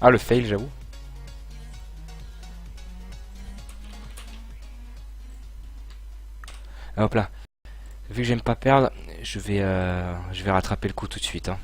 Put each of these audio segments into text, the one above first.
Ah, le fail, j'avoue. Ah, hop là. Vu que j'aime pas perdre, je vais rattraper le coup tout de suite. Hein.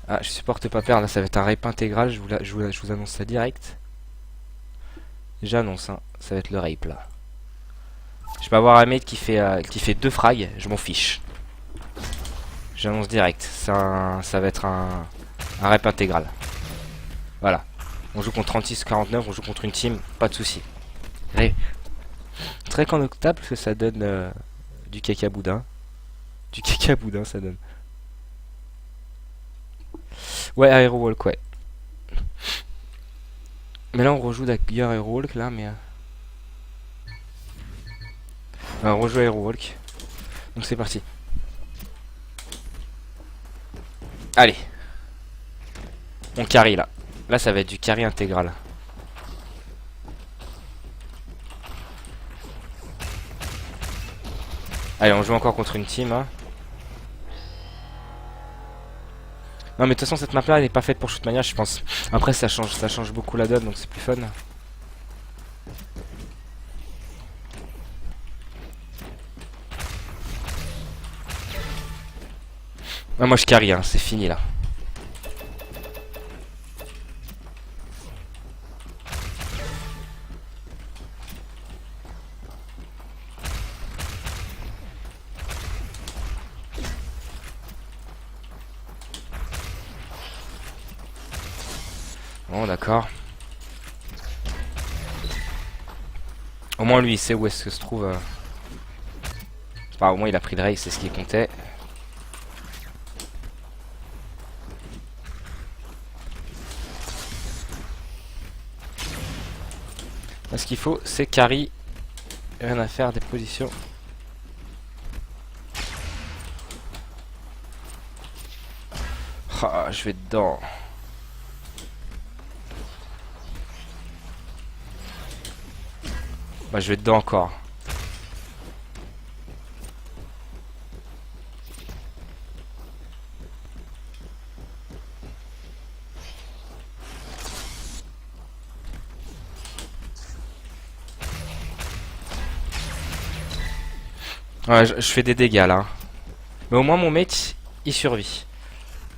Ah, je supporte pas perdre. Là, ça va être un rape intégral. Je vous annonce ça direct. J'annonce, hein. Ça va être le rape là. Je vais avoir un mate qui fait 2 frags. Je m'en fiche. J'annonce direct. Ça va être un rape intégral. Voilà. On joue contre 36-49. On joue contre une team. Pas de soucis. Très connotable parce que ça donne du caca boudin. Du caca boudin, ça donne. Ouais, Aerowalk, ouais. Mais là, on rejoue d'ailleurs Aerowalk, là, mais... on rejoue Aerowalk. Donc c'est parti. Allez. On carry, là. Là, ça va être du carry intégral. Allez, on joue encore contre une team, hein. Non, mais de toute façon, cette map-là, elle est pas faite pour Shootmania, je pense. Après, ça change beaucoup la donne, donc c'est plus fun. Ah, moi, je carry, hein. C'est fini, là. Bon, d'accord. Au moins, lui, il sait où est-ce que se trouve... Enfin, au moins, il a pris le rail, c'est ce qui comptait. Là, ce qu'il faut, c'est carry. Rien à faire des positions. Ah, je vais dedans. Bah, je vais dedans encore. Ouais, je fais des dégâts là. Mais au moins mon mate, il survit.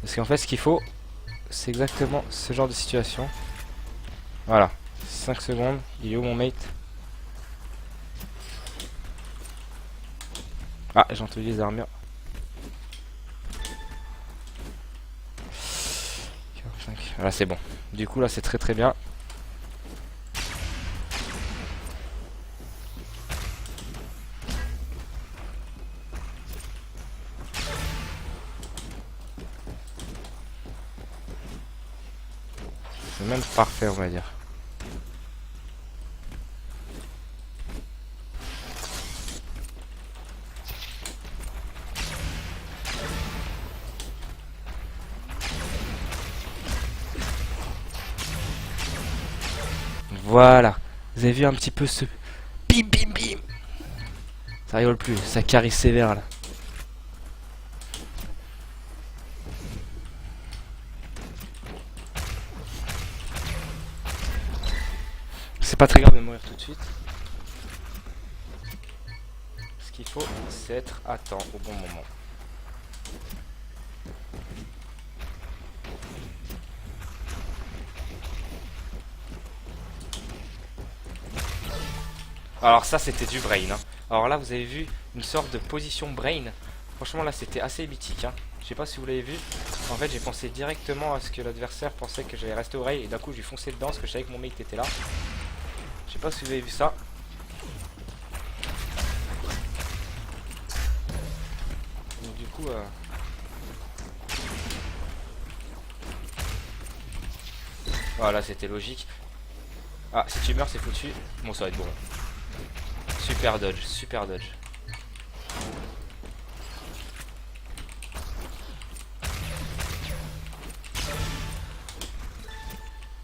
Parce qu'en fait, ce qu'il faut, c'est exactement ce genre de situation. Voilà. 5 secondes. Il est où mon mate? Ah, j'ai entendu les armures. 45. Voilà, c'est bon. Du coup, là, c'est très très bien. C'est même parfait, on va dire. Voilà. Vous avez vu un petit peu ce... Bim bim bim. Ça rigole plus. Ça carry sévère, là. C'est pas très grave de mourir tout de suite. Ce qu'il faut, c'est être à temps au bon moment. Alors ça, c'était du brain. Hein. Alors là, vous avez vu une sorte de position brain. Franchement, là, c'était assez mythique. Hein. Je sais pas si vous l'avez vu. En fait, j'ai pensé directement à ce que l'adversaire pensait que j'allais rester au rail. Et d'un coup, j'ai foncé dedans parce que je savais que mon mate était là. Je sais pas si vous avez vu ça. Donc du coup... Voilà, c'était logique. Ah, si tu meurs, c'est foutu. Bon, ça va être bon. Super dodge, super dodge.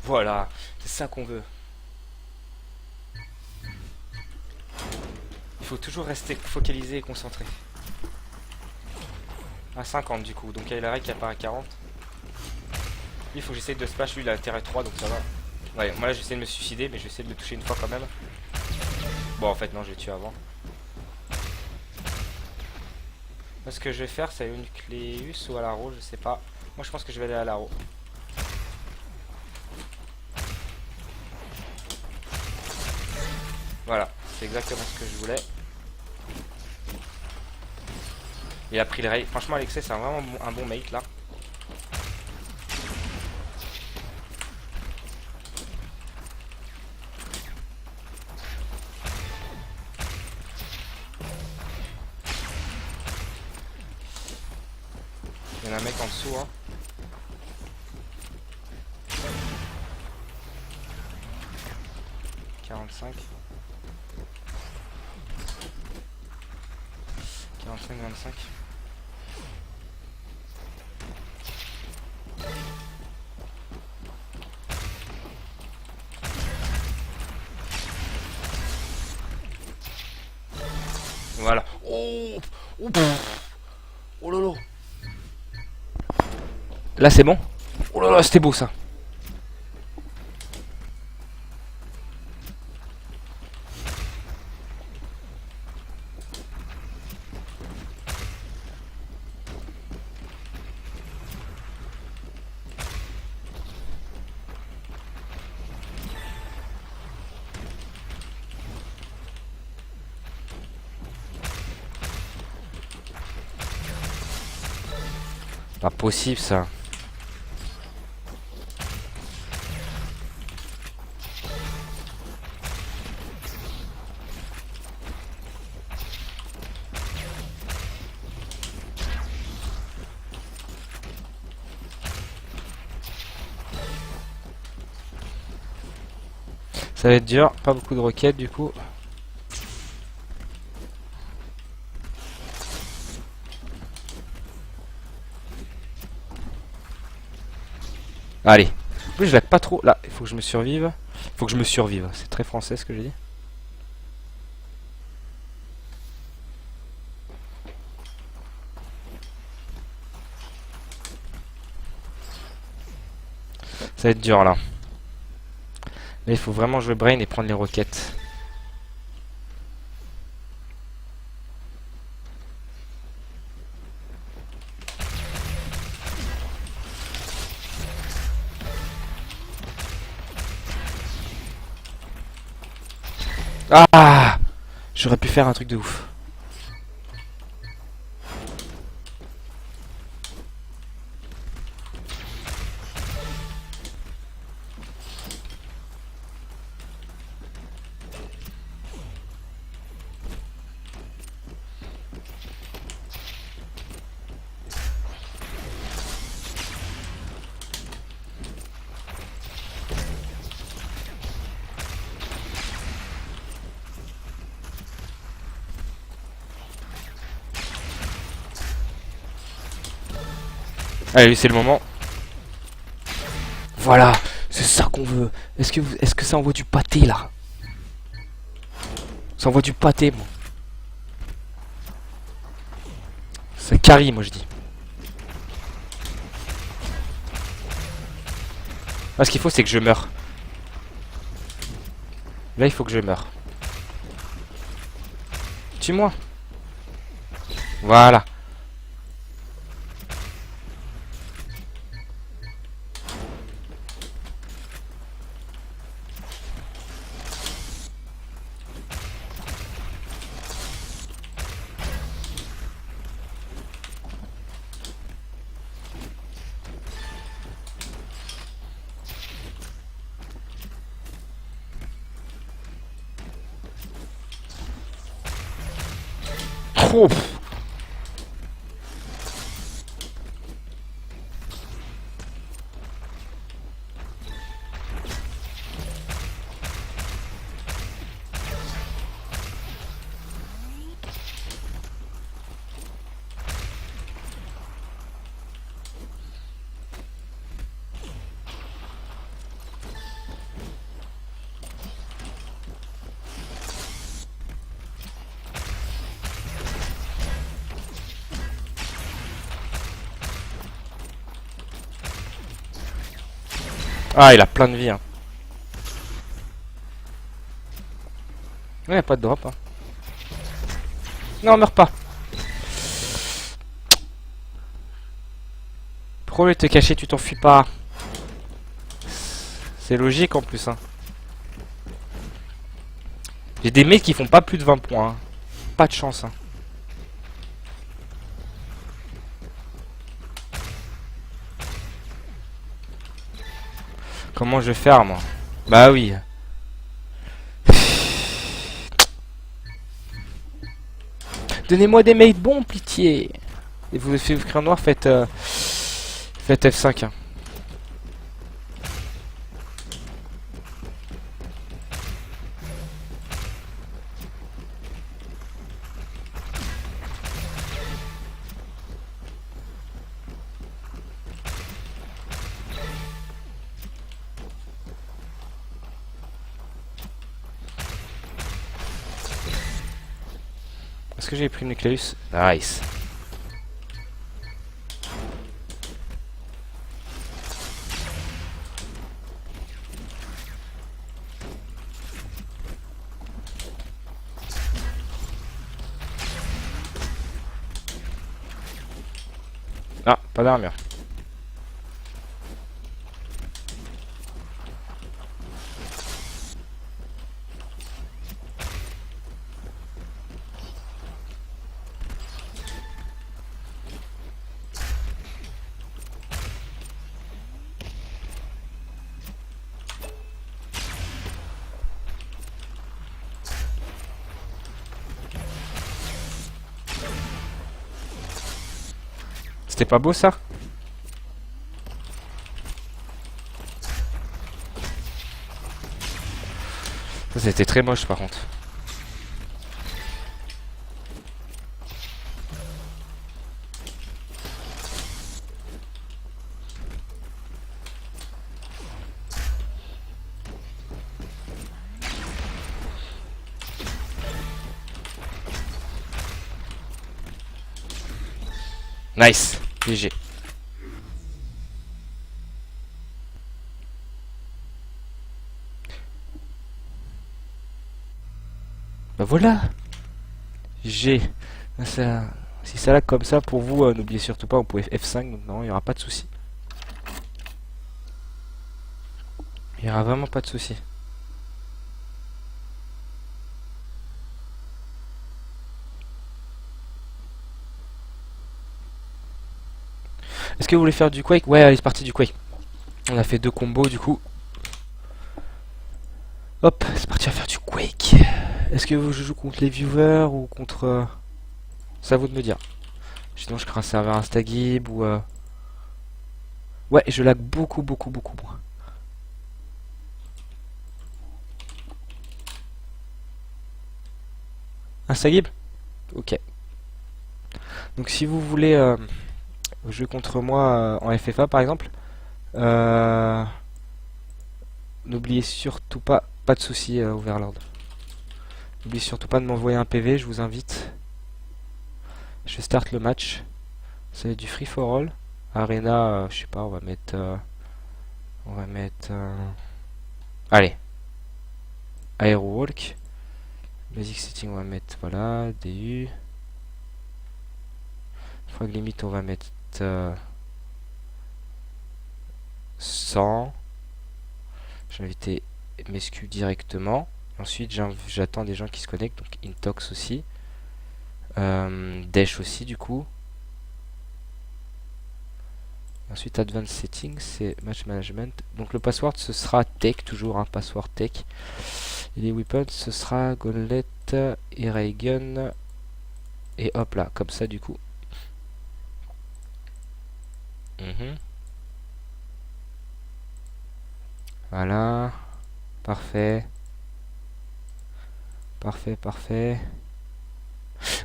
Voilà, c'est ça qu'on veut. Il faut toujours rester focalisé et concentré. À 50 du coup, donc il y a l'arrêt qui apparaît à 40. il faut que j'essaye de splash. Lui, il a intérêt 3, donc ça va. Ouais, moi là, j'essaie de me suicider, mais je vais essayer de le toucher une fois quand même. Bon, en fait, non, je l'ai tué avant. Là, ce que je vais faire, c'est une Cléus ou à l'arrow, je sais pas. Moi, je pense que je vais aller à l'arrow. Voilà, c'est exactement ce que je voulais. Il a pris le raid. Franchement, Alexei, c'est vraiment un bon mate là. Il y en a un mec en dessous, hein. « 45. 45, 25. Voilà. Oh, oh, oh là là. Là c'est bon. Oh là là, c'était beau ça. Pas possible ça. Ça va être dur, pas beaucoup de roquettes du coup. Allez. En plus je lag pas trop. Là, il faut que je me survive. Il faut que je me survive. C'est très français ce que j'ai dit. Ça va être dur là. Là il faut vraiment jouer brain et prendre les roquettes. Ah, j'aurais pu faire un truc de ouf. Allez, c'est le moment. Voilà, c'est ça qu'on veut. Est-ce que ça envoie du pâté là? Ça envoie du pâté, moi. C'est carry, moi je dis. Ah, ce qu'il faut, c'est que je meure. Là, il faut que je meure. Tue-moi. Voilà. Oh, Ah, il a plein de vie, hein. Il n'y a pas de drop, hein. Non, meurs pas. Pourquoi te cacher, tu t'enfuis pas? C'est logique en plus, hein. J'ai des mecs qui font pas plus de 20 points, hein. Pas de chance, hein. Comment je vais faire, moi? Bah oui. Donnez-moi des mates bons, pitié. Et vous faites écrire noir, faites F5, hein. Est-ce que j'ai pris le nucléus? Nice. Ah, pas d'armure. C'était pas beau ça? Ça c'était très moche par contre. Nice, GG. Bah voilà. G. Ça, si ça lag comme ça pour vous, n'oubliez surtout pas, vous pouvez F5, donc non, il n'y aura pas de souci. Il n'y aura vraiment pas de souci. Est-ce que vous voulez faire du Quake? Ouais, allez, c'est parti du Quake. On a fait 2 combos du coup. Hop, c'est parti à faire du Quake. Est-ce que je joue contre les viewers ou contre... C'est à vous de me dire. Sinon je crée un serveur Instagib ou... Ouais, je lag beaucoup moins. Instagib? Ok. Donc si vous voulez jouer contre moi en FFA par exemple, n'oubliez surtout pas de soucis Overlord. N'oubliez surtout pas de m'envoyer un PV, je vous invite. Je start le match. Ça va être du free for all. Arena, je sais pas, on va mettre... Allez. Aerowalk. Basic setting, on va mettre, voilà, DU. Frag limit, on va mettre 100. J'ai invité Mescu directement. Ensuite, j'attends des gens qui se connectent, donc Intox aussi. Dash aussi, du coup. Ensuite, Advanced Settings, c'est Match Management. Donc le password, ce sera Tech, toujours un password Tech. Et les weapons, ce sera Gauntlet et Raygun. Et hop là, comme ça, du coup. Voilà. Parfait. Parfait.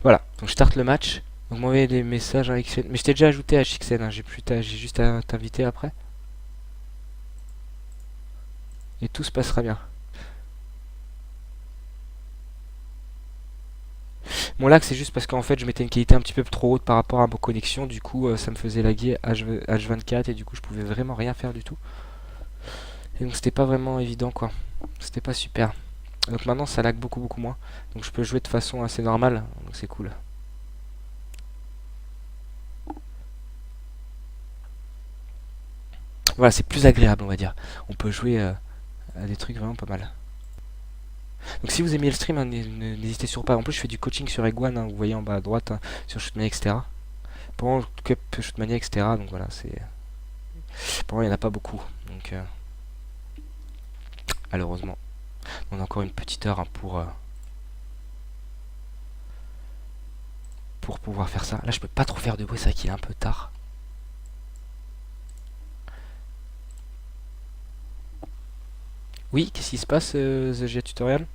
Voilà, donc je starte le match. Donc m'envoyer des messages à XN. Mais je t'ai déjà ajouté à XN, hein. J'ai juste à t'inviter après. Et tout se passera bien. Mon lag c'est juste parce qu'en fait je mettais une qualité un petit peu trop haute par rapport à ma connexion. Du coup ça me faisait laguer H24 et du coup je pouvais vraiment rien faire du tout. Et donc c'était pas vraiment évident quoi. C'était pas super. Donc maintenant ça lag beaucoup moins. Donc je peux jouer de façon assez normale. Donc c'est cool. Voilà, c'est plus agréable on va dire. On peut jouer à des trucs vraiment pas mal. Donc si vous aimez le stream, hein, n'hésitez surtout pas. En plus je fais du coaching sur Eguan, hein, vous voyez en bas à droite, hein, sur Shootmania, etc. Pendant Cup Shootmania, etc. Donc voilà, c'est. Pour moi il n'y en a pas beaucoup. Donc malheureusement. On a encore une petite heure hein, pour pouvoir faire ça. Là je peux pas trop faire de bruit, c'est vrai qu'il est un peu tard. Oui, qu'est-ce qui se passe, The Jet Tutorial?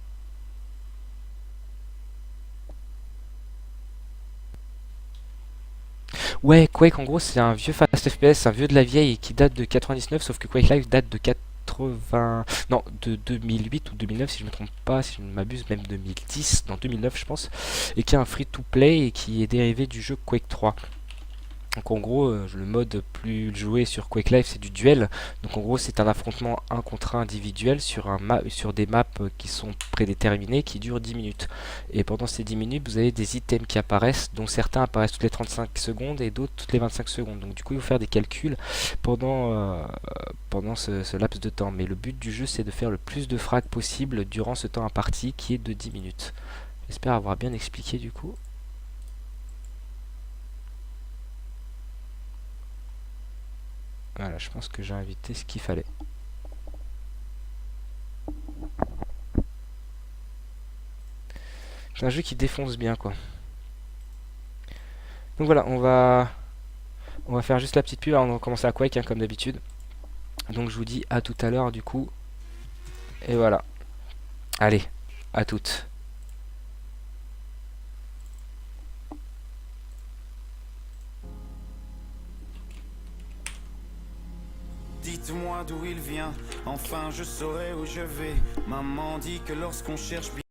Ouais, Quake en gros c'est un vieux Fast FPS, un vieux de la vieille qui date de 99, sauf que Quake Live date de 80... Non, de 2008 ou 2009 si je me trompe pas, si je ne m'abuse, même 2010, non 2009 je pense, et qui est un free-to-play et qui est dérivé du jeu Quake 3. Donc en gros, le mode plus joué sur Quake Live, c'est du duel. Donc en gros, c'est un affrontement un contre un individuel sur des maps qui sont prédéterminées qui durent 10 minutes. Et pendant ces 10 minutes, vous avez des items qui apparaissent, dont certains apparaissent toutes les 35 secondes et d'autres toutes les 25 secondes. Donc du coup, il faut faire des calculs pendant ce laps de temps. Mais le but du jeu, c'est de faire le plus de frags possible durant ce temps imparti qui est de 10 minutes. J'espère avoir bien expliqué du coup. Voilà, je pense que j'ai invité ce qu'il fallait. C'est un jeu qui défonce bien quoi. Donc voilà, on va faire juste la petite pub avant de commencer à Quake hein, comme d'habitude. Donc je vous dis à tout à l'heure du coup. Et voilà. Allez, à toutes. Dites-moi d'où il vient, enfin je saurai où je vais. Maman dit que lorsqu'on cherche bien